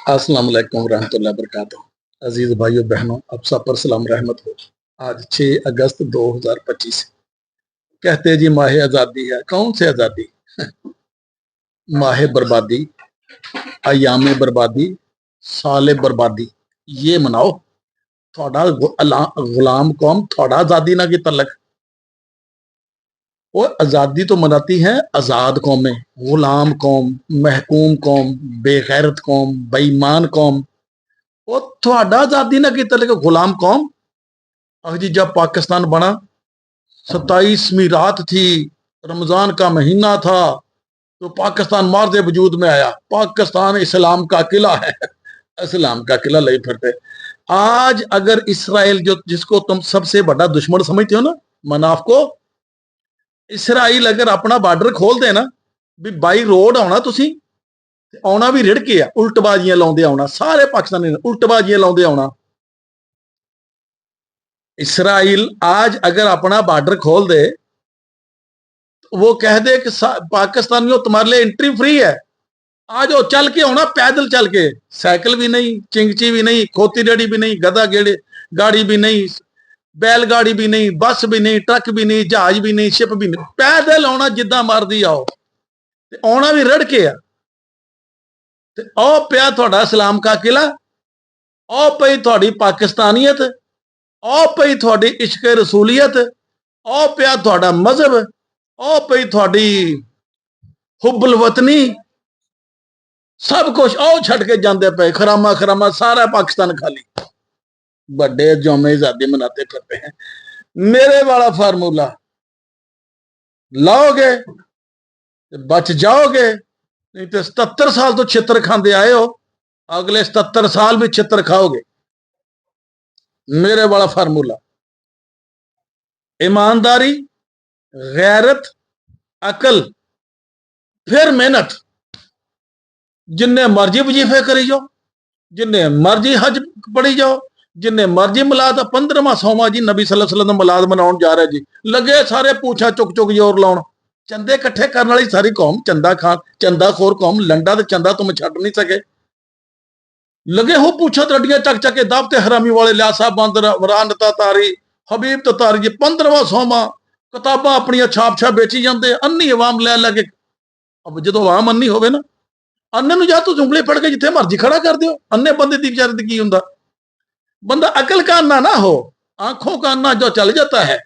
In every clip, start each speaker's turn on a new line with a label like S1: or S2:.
S1: अस्सलाम वालेकुम रहमतुल्लाहि वबरकातुहू। अजीज भाइयों बहनों, अब सब पर सलाम रहमत हो। आज 6 अगस्त 2025। कहते हैं जी माह आज़ादी है। कौन सी आज़ादी? माह बर्बादी, अयाम बर्बादी, साल बर्बादी। ये मनाओ। थोड़ा गुलाम कौम थोड़ा आज़ादी ना की तलक। वो आज़ादी तो मनाती हैं आज़ाद कौमें। गुलाम कौम, महकूम कौम, बेगैरत कौम, बेईमान कौम, वो थोड़ा आज़ादी ना की तलक गुलाम कौम। और जी जब पाकिस्तान बना, 27वीं रात थी, रमजान का महीना था, तो पाकिस्तान मार्जे वजूद में आया। पाकिस्तान इस्लाम का किला है। इस्लाम का किला ले फिरते। आज अगर इसराइल जो जिसको तुम सबसे बड़ा दुश्मन समझते हो ना, मनाफ को, इसराइल अगर अपना बार्डर खोल दे ना, भी बाई रोड आना तुसी, आना भी रिड़ के आ, उल्टबाजियां लाउंदे आना, सारे पाकिस्तानी उल्टबाजियां लाउंदे आना। इसराइल आज अगर अपना बार्डर खोल दे, वो कह दे कि पाकिस्तानियों तुम्हारे लिए एंट्री फ्री है, आ जाओ, चल के होना, पैदल चल के, साइकिल भी नहीं, चिंगची भी नहीं, खोती रेडी भी नहीं, गधा गेड़े गाड़ी भी नहीं, बैलगाड़ी भी नहीं, बस भी नहीं, ट्रक भी नहीं, जहाज भी नहीं, शिप भी नहीं, पैदल आना, जिदा मर्जी आओ, आना भी रड़ के आ। आओ पिया थोड़ा इस्लाम का किला, आओ पई थोड़ी पाकिस्तानियत, आओ पई थोड़ी इश्क रसूलियत, आओ पिया थोड़ा मजहब, आओ पई थोड़ी हुब्बुल वतनी, सब कुछ आओ छड़ के जाते पे। खरामा खरामा सारा पाकिस्तान खाली, बड़े जोमे आजादी मनाते फिरते हैं। मेरे वाला फार्मूला लाओगे तो बच जाओगे, नहीं तो 77 साल तो छित्र खाते आए हो, अगले 77 साल भी छित्र खाओगे। मेरे वाला फार्मूला ईमानदारी, गैरत, अकल, फिर मेहनत। जिन्ने मर्जी वजीफे करी जाओ, जिन्ने मर्जी हज पढ़ी जाओ, जिन्ने मर्जी मिलाद 15वां 100वां जी नबी सल्लल्लाहु अलैहि वसल्लम मिलाद मनाउण जा रहे जी, लगे सारे पूछा चुक चुक जोर लाउण। चंदे इकट्ठे करने वाली सारी कौम, चंदा खान चंदा खोर कौम, लंडा ते चंदा तुम छड़ नहीं सके। लगे हो पूछा तड़ियां चक चक के दावते हरामी वाले, लियासा बंदर, इमरान तारी, हबीब तारी जी, 15वां 100वां किताबां अपनी छाप छाप बेची जाते, अन्नी अवाम लै लगे। अब जो अवाम अन्नी होवे ना, अन्ने नूं जा तुसीं उंगली फड़ के जिथे मर्जी खड़ा कर दियो। अन्ने बंदे दी बेचारे दी की हुंदा? बंदा अकल का अन्ना ना हो, आंखों का अन्ना जो चल जाता है।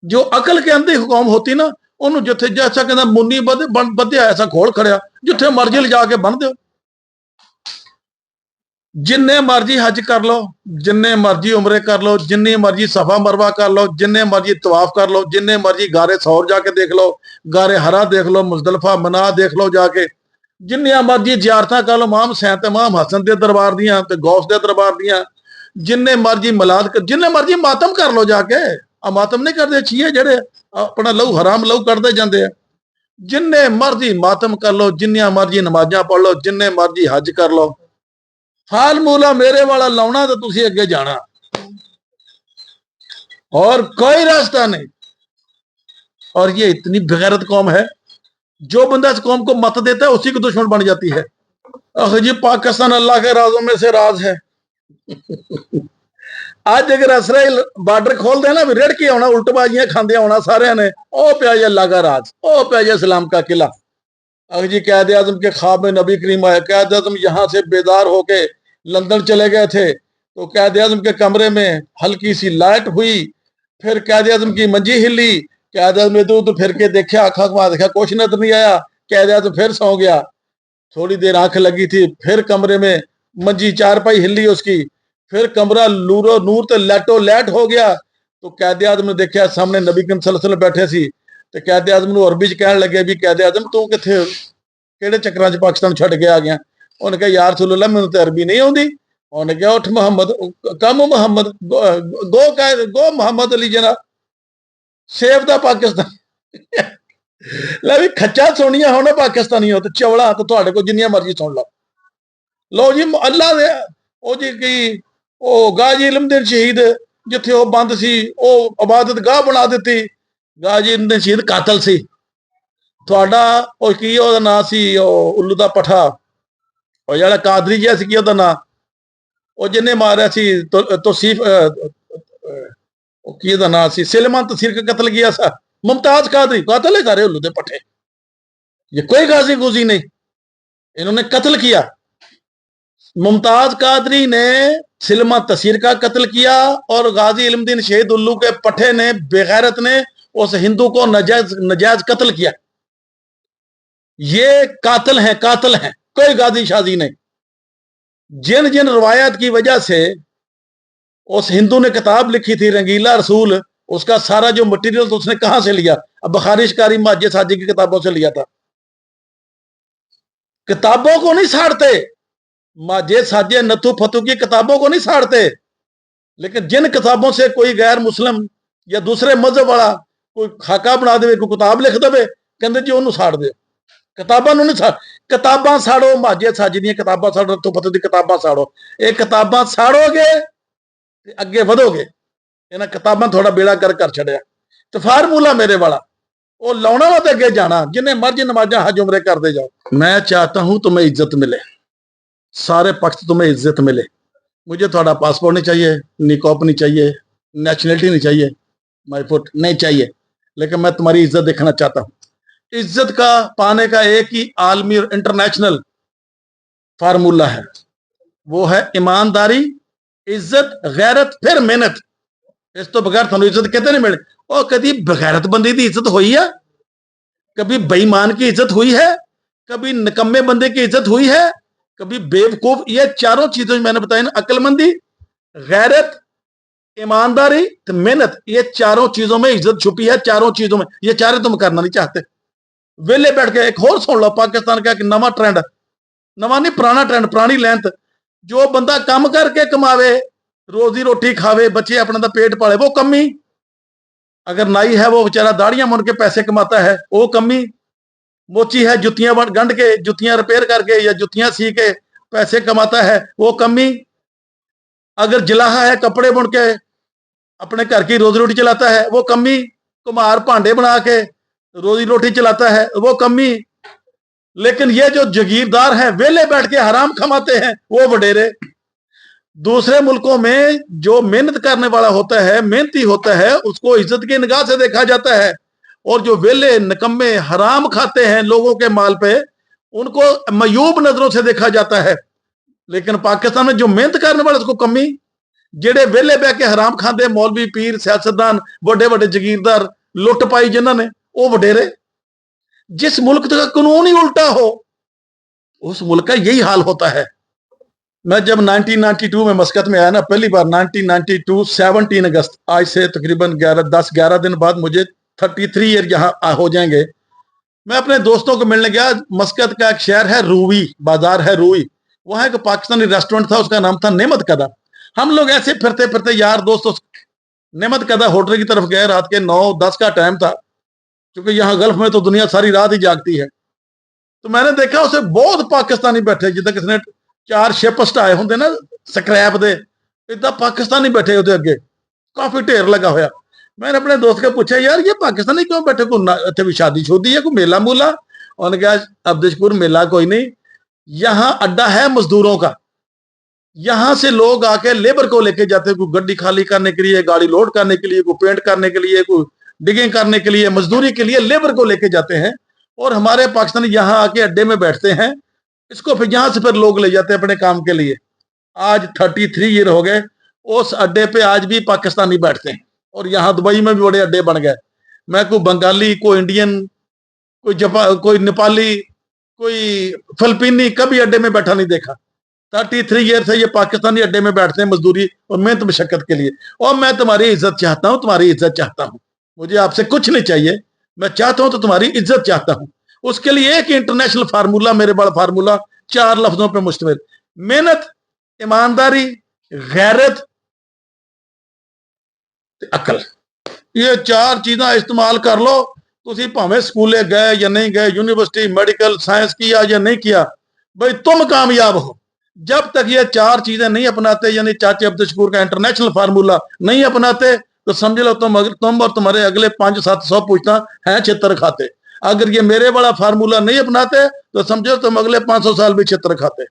S1: जो अकल के अंदर हुकूम होती ना, उन्होंने जिथे जैसा कहना मुन्नी बध्या ऐसा खोल खड़िया, जिथे मर्जी ले जाके बन दो। जिन्ने मर्जी हज कर लो, जिन्ने मर्जी उमरे कर लो, जिन्नी मर्जी सफा मरवा कर लो, जिन्ने मर्जी तवाफ कर लो, जिन्ने मर्जी गारे सौर जाके देख लो, गारे हरा देख लो, मुजदलफा मना देख लो जाके, जिन्नियां मर्जी जियारतां कर लो, इमाम हुसैन ते इमाम हसन के दरबार दियां ते गौस के दरबार दियां, जिन्ने मर्जी मिलाद कर, जिन्ने मर्जी मातम कर लो जाके। आ मातम नहीं करते छीए जेड़े अपना लहू हराम लहू करते जाते हैं। जिन्ने मर्जी मातम कर लो, जिन्नियां मर्जी नमाजा पढ़ लो, जिन्ने मर्जी हज कर लो, फार्मूला मेरे वाला लाउना तो तुसी अगे जाना, और कोई रास्ता नहीं। और ये इतनी बेगैरत कौम है, जो बंदा इस कौम को मत देता है उसी की दुश्मन बन जाती है। जी पाकिस्तान अल्लाह के राजों में से राज है। आज अगर इसराइल बार्डर खोल देना, भी रेड़ के आना, उल्टबाजियां खाते आना सारे ने, ओ प्या अल्लाह का राज, ओ प्या इस्लाम का किला। अगर जी कैद आजम के ख्वाब में नबी करीम आया, कैद आजम यहाँ से बेदार होके लंदन चले गए थे, तो कैद आजम के कमरे में हल्की सी लाइट हुई, फिर कैद आजम की मंजी हिली, कैद आजम ने इधर उधर फिर के देखा, आखा घुमा देखा, कुछ नजर नहीं आया, कैद आजम फिर सौ गया। थोड़ी देर आंख लगी थी, फिर कमरे में मंजी चारपाई हिली उसकी, फिर कमरा लूरो नूर तो लैटो लैट हो गया। तो कैद आजम ने देखा सामने नबी करीम सल्लल्लाहु अलैहि वसल्लम बैठे सी, तो कैद आजम नूं अरबी च कहण लगे भी कैद आजम तू किथे, किहड़े चक्करां च पाकिस्तान छड्ड के आ गया? उन्हें कहा यार रसूलुल्लाह मैनूं तो अरबी नहीं आउंदी। उन्हें कहा उठ मोहम्मद, कम मोहम्मद, गो मोहम्मद अली जना, सेव दा पाकिस्तान। लै भी खच्चा सुनिया हो ना पाकिस्तानी हो तो चवला, तो तुहाडे कोल जिन्नियां मर्जी सुन लो। लो जी अल्लाह दे ओ जी की ओ गाजी इल्मुद्दीन शहीद जिथे ओ बंद सी, ओ इबादत गाह बना दिती। गाजी इल्मुद्दीन शहीद कातल सी। थोड़ा ओ की ओहदा नाम सी, ओ उल्लू दा पठा, और जरा कादरी जी की ओदा ना ਉਹ ਜਿਹਨੇ ਮਾਰਿਆ ਸੀ तौसीफ की दा नाम सी सलेमान तसीर का कत्ल किया सा मुमताज कादरी कातिल है सारे उल्लू दे पट्टे ये कोई गाजी गुजी नहीं इन्होंने कत्ल किया मुमताज कादरी ने सलेमान तसीर का कत्ल किया और गाजी इल्मुद्दीन शहीद उल्लू के पट्टे ने बेगैरत ने उस हिंदू को नजायज कत्ल किया ये कातिल हैं कोई गाजी शाजी नहीं जिन जिन रवायत की वजह से उस हिंदू ने किताब लिखी थी रंगीला रसूल उसका सारा जो मटेरियल तो उसने कहां से लिया अब बुखारी शिकारी माजे साजी की किताबों से लिया था किताबों को नहीं साड़ते माजे साजे नथु फतू की किताबों को नहीं साड़ते लेकिन जिन किताबों से कोई गैर मुस्लिम या दूसरे मजहब वाला कोई खाका बना दे कोई किताब लिख दे कहते जी उन्होंने साड़ दे किताबां नहीं साड़ किताबां साड़ो माजे साजी दी किताबां साड़ो नथु फतू दी किताबां साड़ो ये किताबां साड़ोगे अगे वधोगे इन्हें किताबां थोड़ा बेड़ा कर छड़िया तो फार्मूला मेरे वाला वो लाना वा तो अगे जाना जिन्हें मर्जी नमाजा हज उमरे करते जाओ मैं चाहता हूं तुम्हें इज्जत मिले सारे पक्ष तुम्हें इज्जत मिले मुझे थोड़ा पासपोर्ट नहीं चाहिए निकॉप नहीं चाहिए नेशनलिटी नहीं चाहिए माई फुट नहीं चाहिए लेकिन मैं तुम्हारी इज्जत देखना चाहता हूं इज्जत का पाने का एक ही आलमी और इंटरनेशनल फार्मूला है वो है ईमानदारी इज्जत गैरत फिर मेहनत इस तो बगैर थानू इज्जत कहते नहीं मिले और कभी बगैरत बंदे की इज्जत हुई है कभी बेईमान की इज्जत हुई है कभी निकम्मे बंदे की इज्जत हुई है कभी बेवकूफ ये चारों चीजें मैंने बताई ना अक्लमंदी गैरत ईमानदारी तो मेहनत ये चारों चीजों में इज्जत छुपी है चारों चीजों में ये चारे तुम करना नहीं चाहते वेले बैठ के एक और सुन लो पाकिस्तान का एक नवा ट्रेंड नवा नहीं पुराना ट्रेंड पुरानी लेंथ जो बंदा काम करके कमावे रोजी रोटी खावे बच्चे अपने दा पेट पाले वो कमी अगर नाई है वो बेचारा दाढ़ियां मुन के पैसे कमाता है वो कमी मोची है जुतियां गंढ के जुतियां रिपेयर करके या जुतियां सी के पैसे कमाता है वो कमी अगर जिलाहा है कपड़े बुन के अपने घर की रोजी रोटी चलाता है वो कमी कुम्हार भांडे बना के रोजी रोटी चलाता है वो कमी लेकिन ये जो जगीरदार हैं वेले बैठ के हराम कमाते हैं वो वडेरे दूसरे मुल्कों में जो मेहनत करने वाला होता है मेहनती होता है उसको इज्जत की निगाह से देखा जाता है और जो वेले निकम्मे हराम खाते हैं लोगों के माल पे उनको मयूब नजरों से देखा जाता है लेकिन पाकिस्तान में जो मेहनत करने वाले उसको कमी जेड़े वेले बह के हराम खाते मौलवी पीर सियासतदान बड़े बड़े जगीरदार लुट पाई जिन्होंने वो वडेरे जिस मुल्क का कानून ही उल्टा हो उस मुल्क का यही हाल होता है मैं जब 1992 में मस्कत में आया ना पहली बार 1992 17 अगस्त आज से तकरीबन 10-11 दिन बाद मुझे 33 ईयर यहाँ हो जाएंगे मैं अपने दोस्तों को मिलने गया मस्कत का एक शहर है रूवी बाजार है रूवी वहां एक पाकिस्तानी रेस्टोरेंट था उसका नाम था नेमत कदा हम लोग ऐसे फिरते फिरते यार दोस्त नेमत कदा होटल की तरफ गए रात के 9-10 का टाइम था क्योंकि यहाँ गल्फ में तो दुनिया सारी रात ही जागती है तो मैंने देखा उसे बहुत पाकिस्तानी बैठे जिदा किसने 4 शिपस्ट आए होंगे ना स्क्रैप दे इदा पाकिस्तानी बैठे ਉਹਦੇ ਅੱਗੇ काफी ढेर लगा होया मैंने अपने दोस्त को पूछा यार ये पाकिस्तानी क्यों बैठे कोई इतने भी शादी शुदी है कोई मेला मूला उन्होंने कहा अब्देशपुर मेला कोई नहीं यहाँ अड्डा है मजदूरों का यहाँ से लोग आके लेबर को लेके जाते हैं कोई गड्डी खाली करने के लिए गाड़ी लोड करने के लिए कोई पेंट करने के लिए कोई डिगिंग करने के लिए मजदूरी के लिए लेबर को लेके जाते हैं और हमारे पाकिस्तानी यहाँ आके अड्डे में बैठते हैं इसको फिर यहां से फिर लोग ले जाते हैं अपने काम के लिए आज 33 ईयर हो गए उस अड्डे पे आज भी पाकिस्तानी बैठते हैं और यहाँ दुबई में भी बड़े अड्डे बन गए मैं कोई बंगाली कोई इंडियन कोई नेपाली कोई फिलिपीनी कभी अड्डे में बैठा नहीं देखा 33 ईयर से ये पाकिस्तानी अड्डे में बैठते हैं मजदूरी और मेहनत मशक्कत के लिए और मैं तुम्हारी इज्जत चाहता हूँ तुम्हारी इज्जत चाहता हूँ मुझे आपसे कुछ नहीं चाहिए मैं चाहता हूं तो तुम्हारी इज्जत चाहता हूं उसके लिए एक इंटरनेशनल फार्मूला मेरे बड़ा फार्मूला 4 लफ्जों पे मुश्तमिल मेहनत ईमानदारी गैरत अकल ये 4 चीज़ां इस्तेमाल कर लो तुसी भावें स्कूले गए या नहीं गए यूनिवर्सिटी मेडिकल साइंस किया या नहीं किया भाई तुम कामयाब हो जब तक ये 4 चीजें नहीं अपनाते यानी चाचे अब्दुल का इंटरनेशनल फार्मूला नहीं अपनाते तो समझ लो तुम और तुम्हारे अगले 500-700 पूछना है छितर खाते अगर ये मेरे वाला फार्मूला नहीं अपनाते तो समझो तुम अगले 500 साल भी छितर खाते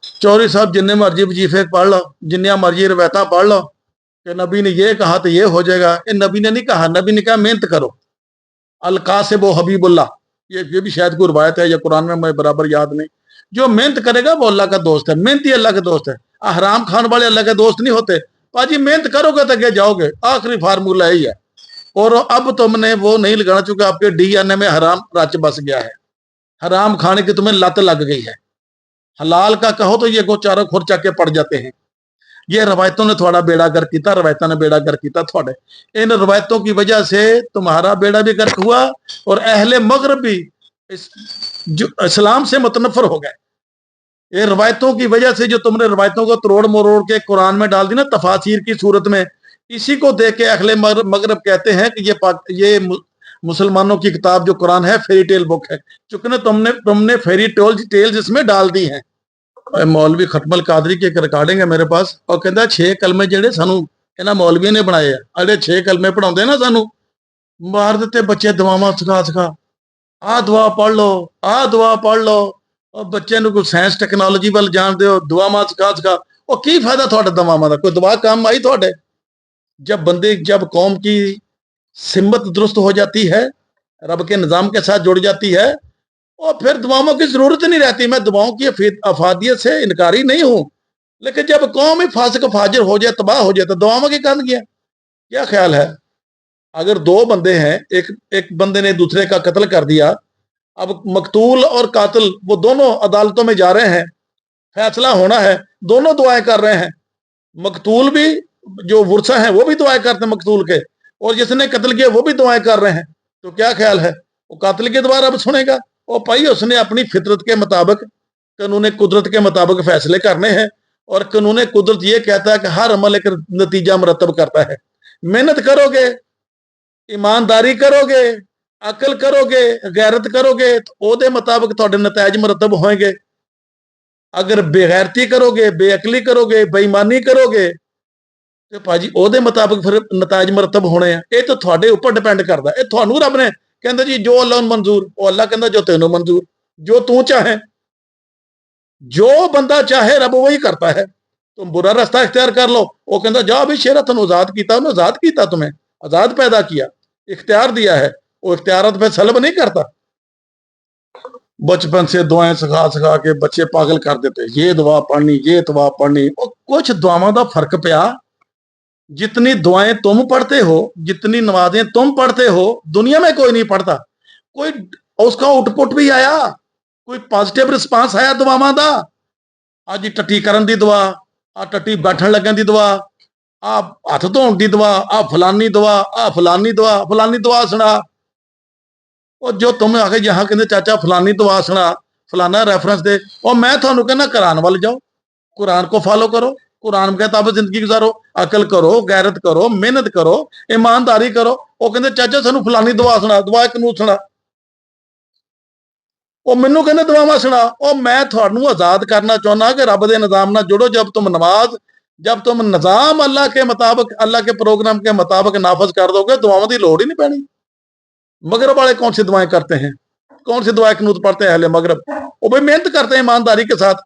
S1: चौधरी साहब जिन्ने मर्जी वजीफे पढ़ लो, जिन्निया मर्जी रवायत पढ़ लो कि नबी ने ये कहा तो ये हो जाएगा, ये नबी ने नहीं कहा। नबी ने कहा मेहनत करो। अल कासिब हबीबुल्लाह, ये भी शायद कोई रवायत है या कुरान में, मैं बराबर याद नहीं। जो मेहनत करेगा वो अल्लाह का दोस्त है, मेहनती अल्लाह का दोस्त है। हराम खान वाले अल्लाह के दोस्त नहीं होते। पाजी मेहनत करोगे तो आगे जाओगे, आखिरी फार्मूला यही है। और अब तुमने वो नहीं लगाना, चूंकि आपके डीएनए में हराम रच बस गया है, हराम खाने की तुम्हें लत लग गई है। हलाल का कहो तो ये चारों खुर चक के पड़ जाते हैं। ये रवायतों ने थोड़ा बेड़ा गर्क किया, रवायतों ने बेड़ा गर्क किया थोड़े। इन रवायतों की वजह से तुम्हारा बेड़ा भी गर्क हुआ और अहले मगरब भी इस्लाम से मुतनफर हो गए। ये रवायतों की वजह से जो तुमने रवायतों को तोड़ मरोड़ के कुरान में डाल दी ना तफासिर की सूरत में, इसी को देख के अहले मगरब कहते हैं कि ये मुसलमानों की किताब जो कुरान है फेरी टेल बुक है, चूंकि तुमने फेरी टेल्स इसमें डाल दी हैं। मौलवी खटमल कादरी की एक रिकॉर्डिंग है मेरे पास, और कहता 6 कलमे जेडे सानू इन्हां मौलवियों ने बनाए आ, अरे 6 कलमे पढ़ाते ना सानू मार देते बच्चे दुआवां सिखा सिखा, आ दुआ पढ़ लो, आ दुआ पढ़ लो। और बच्चे को साइंस टैक्नोलॉजी वाल जान दो, दुआवां सिखा सिखा। और की फायदा थोड़े दुआवां का? कोई दुआ काम आई थोड़े? जब कौम की सिमत दुरुस्त हो जाती है, रब के निज़ाम के साथ जुड़ जाती है, और फिर दुआओं की जरूरत नहीं रहती। मैं दुआओं की अफादियत से इनकारी नहीं हूं, लेकिन जब कौम ही फासिक फाजिर हो जाए, तबाह हो जाए, तो दुआओं की कान किया क्या ख्याल है? अगर 2 बंदे हैं, एक बंदे ने दूसरे का कत्ल कर दिया, अब मकतूल और कातिल वो दोनों अदालतों में जा रहे हैं, फैसला होना है, दोनों दुआएं कर रहे हैं। मकतूल भी जो वर्सा है वो भी दुआएं करते हैं मकतूल के, और जिसने कत्ल किया वो भी दुआएं कर रहे हैं। तो क्या ख्याल है, वो कातिल की दुआ रब सुनेगा? और भाई उसने अपनी फितरत के मुताबिक, कानून कुदरत के मुताबिक फैसले करने हैं। और कानून कुदरत ये कहता है कि हर अमल एक नतीजा मुरतब करता है। मेहनत करोगे, ईमानदारी करोगे, अकल करोगे, गैरत करोगे, तो ओदे मुताबिक थोड़े नतैज मुरतब होंगे। अगर बेगैरती करोगे, बेअकली करोगे, बेईमानी करोगे, तो भाजी ओदे मुताबिक फिर नतैज मुरतब होने हैं। ये तो थोड़े ऊपर डिपेंड करता है। थानू रब ने कहता जी जो अल्लाह मंजूर, वो अल्लाह कहता जो तेनों मंजूर, जो तू चाहे। जो बंदा चाहे रब वही करता है। तुम बुरा रास्ता इख्तियार कर लो, वो कहता जा अभी शेरा तेन आजाद किया, उन्हें आजाद किया, तुम्हें आजाद पैदा किया, इख्तियार दिया है, वो इख्तियारत पे सलब नहीं करता। बचपन से दुआएं सिखा सिखा के बच्चे पागल कर देते, ये दुआ पढ़नी, ये दुआ पढ़नी। और कुछ दुआवां का फर्क पिया। जितनी दुआएं तुम पढ़ते हो, जितनी नमाजें तुम पढ़ते हो, दुनिया में कोई नहीं पढ़ता। कोई उसका आउटपुट भी आया, कोई पॉजिटिव रिस्पांस आया दुआवां का। आज टट्टी करन दी दुआ, आ टट्टी बैठन लगन दी दुआ, आ हथ धोन दी दुआ, आ फलानी दुआ, आ फलानी दुआ, फलानी दुआ सुना। और जो तुम आके यहाँ कहते चाचा फलानी दुआ सुना, फलाना रेफरेंस दे, और मैं थानू कहना कुरान वाल जाओ, कुरान को फॉलो करो, कुरान के मुताबिक जिंदगी गुजारो, अकल करो, गैरत करो, मेहनत करो, ईमानदारी करो। वो कहते चाचा सानू फलानी दुआ सुना, दुआ कनू सुना, और मैनू कहते दुआवां सुना। और मैं थानू आजाद करना चाहना कि रब के निजाम नाल जुड़ो। जब तुम निजाम अल्लाह के मुताबिक, अल्लाह के प्रोग्राम के मुताबिक नाफज कर दोगे, दुआओं की लोड़ ही नहीं पैनी। मगरब वाले कौन सी दुआएं करते हैं, कौन सी दुआएं कनूत पढ़ते हैं अहले मगरब? वो भाई मेहनत करते हैं ईमानदारी के साथ।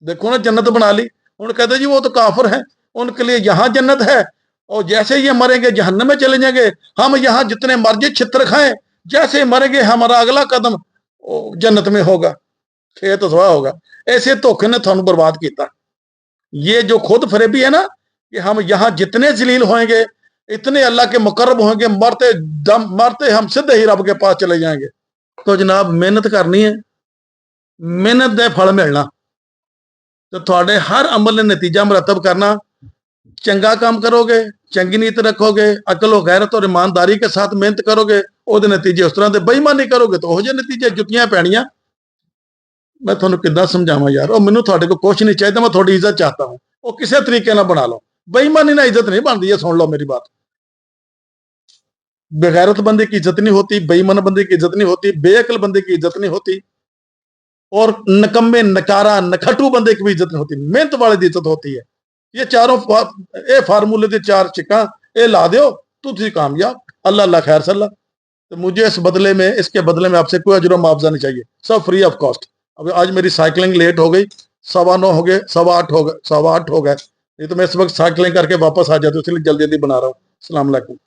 S1: देखो ना जन्नत बना ली, उन्होंने कहते जी वो तो काफिर हैं, उनके लिए यहाँ जन्नत है, और जैसे ये मरेंगे जहन्नम में चले जाएंगे। हम यहाँ जितने मर्जी छित्र खाएं, जैसे मरेंगे हमारा अगला कदम जन्नत में होगा, खेत सवा होगा। ऐसे धोखे ने थानू बर्बाद किया। ये जो खुद फरेबी है ना कि हम यहाँ जितने जलील होंगे, इतने अल्लाह के मुकर्रब होंगे, मरते हम सीधे ही रब के पास चले जाएंगे। तो जनाब मेहनत करनी है, मेहनत दे फल मिलना। तो थोड़े हर अमल ने नतीजा मुरतब करना। चंगा काम करोगे, चंगी नीयत रखोगे, अकल गैरत और ईमानदारी के साथ मेहनत करोगे, ਉਹਦੇ नतीजे उस तरह के। बेईमानी करोगे तो हो नतीजे जुतियां पैणियां। मैं थोड़ा किदा समझावा यार, और मैनू थोड़े को कुछ नहीं चाहिए, मैं थोड़ी इज्जत चाहता हूँ, वो किसी तरीके ना बना लो। बेईमानी ना इज्जत नहीं बनती है, सुन लो मेरी बात। बेगैरत बंदे की इज्जत नहीं होती, बेईमान बंदे की इज्जत नहीं होती, बेअकल बंदे की इज्जत नहीं होती, और नकम्मे नकारा नखटू बंदे की भी इज्जत नहीं होती। मेहनत वाले की इज्जत होती है। ये चारों फार्मूले के 4 चिक्का ये ला दो, तुम कामयाब। अल्लाह अल्लाह खैर सल्ला। तो मुझे इसके बदले में आपसे कोई अजर मुआवजा नहीं चाहिए, सब फ्री ऑफ कॉस्ट। अब आज मेरी साइकिलिंग लेट हो गई, 9:15 हो गए, 8:15 हो गए, 8:15 हो गए। नहीं तो मैं इस वक्त साइकिलिंग करके वापस आ जाती हूँ, इसलिए जल्दी जल्दी बना रहा हूँ। अस्सलाम वालेकुम।